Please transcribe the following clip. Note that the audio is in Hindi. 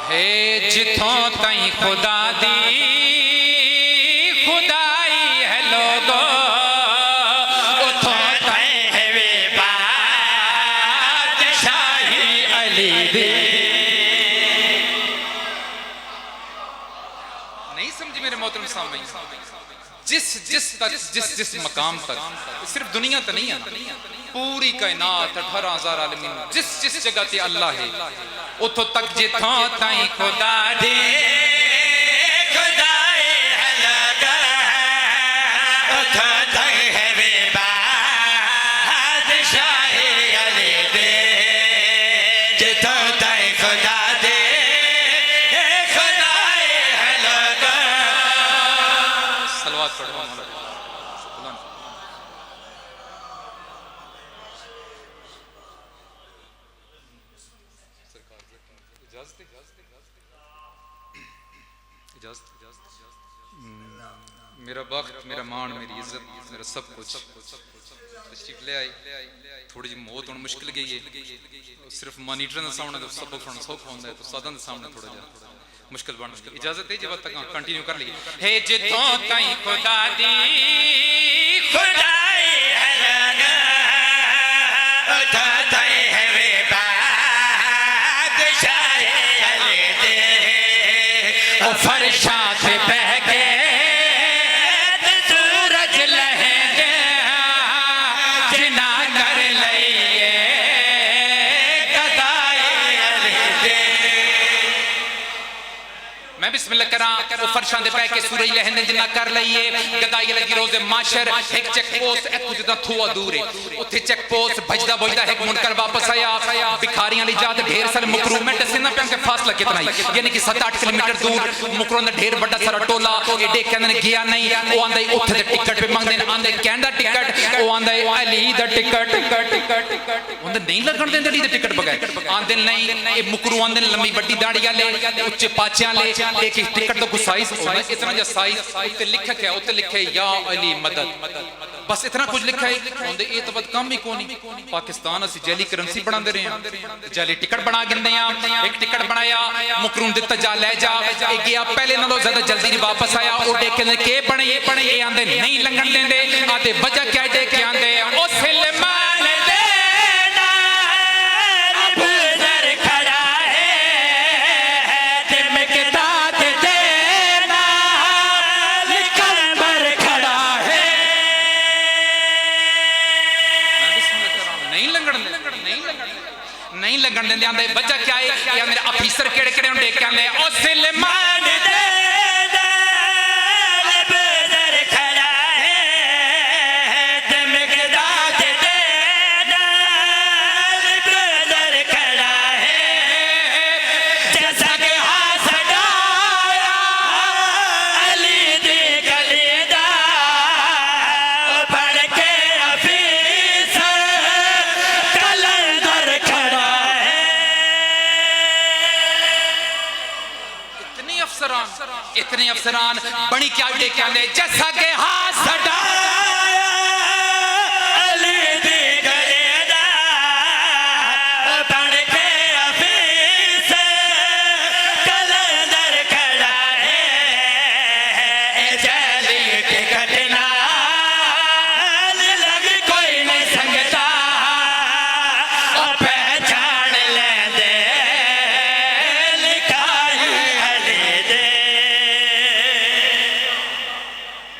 हे जिथों ताई खुदा दी खुदाई है लोगो उथों ताई है वे बादशाही अली दी। नहीं समझे मेरे मोहतरम सामने, जिस जिस तक जिस मकाम तक, सिर्फ दुनिया तो नहीं है, पूरी कायनात 18,000 आलमीन जिस जिस जगह ते अल्लाह है उतो तक जिथों ताई खुदा दे खुदाई है लगा उथों तक है वे बादशाही अली दे। जिथों ताई खुदा दे खुदाई है लगा। सलवात पढ़ो। मेरा वक्त, मेरा मान, मेरी इज्जत, मेरा सब कुछ तशरीफ ले आई। थोड़ी जी मौत होना मुश्किल गई है, सिर्फ मॉनिटर के सामने तो सब सुनना सौखा होता है, तो साधन के सामने थोड़ा जा मुश्किल बन गई। इजाजत है जब तक कंटिन्यू कर ली। हे जिथों ताई खुदा दी खुदाई है लगा उथों ताई है वे बादशाही अली दे। ओ फरशा से बह के सूरज लहेंगे जिना कर लइए गदाई अली दे। मैं बिस्मिल्लाह करा ओ फरशां दे बह के सूरज लहेंगे जिना कर लइए गदाई लगी रोज़े माशर। एक चेक पोस्ट इतों जिदा थोड़ा दूर है, उत्थे चेक पोस्ट भजदा भजदा एक मुनकर वापस आया। भिखारियां ली जात ढेर सारे मुकरू में दसे ना पे फासला कितना है, यानी कि 7-8 किलोमीटर दूर मुकरों दा ढेर बड़ा सारा टोला। एडे कहंदे गया नहीं, ओ आंदा उत्थे दे टिकट पे मंगदे ने, आंदे कहंदा टिकट, ओ आंदा अली दा टिकट उंदे नहीं लगन देंदे अली दा टिकट बगैर। आंदे नहीं ए मुकरू आंदे लंबी बड़ी दाढ़ी वाले उच्चे पाचियां ले एक टिकट तो कोई साइज होना इतना जा साइज उत्ते लिखा क्या, उत्ते लिखे या अली मदद, बस इतना कुछ लिखा है। उंदे ए तो बद कम ही कोनी। पाकिस्तान असि जैली करेंसी बनांदे रहे हैं, जैली टिकट बना गिंदे आ। एक टिकट बनाया मुकरून दिता जा ले जा, ए गया पहले नालों ज्यादा जल्दी नहीं वापस आया। ओ देखे ने के बने ए आंदे नहीं लंघन देंदे, आते वजह क्या दे के आंदे ओ सलमान देना बुजर खड़ा है तिम के दाद देना कमर खड़ा है। मैं बिस्मिल्लाह कर रहा हूं, नहीं लंघन नहीं लगन देंदे। आंदे वजह क्या है, या मेरे ऑफिसर केड़े केड़े होंदे के आंदे ओ सलमान दे बुजर खड़ा है तिम के दाद देना बुजर खड़ा है। जैसा के हाथ डाया अली दी गली दा पढ़ के ऑफिसर कलंदर खड़ा है। इतने अफसरान बड़ी क्या दे के आंदे जैसा के हाथ डाया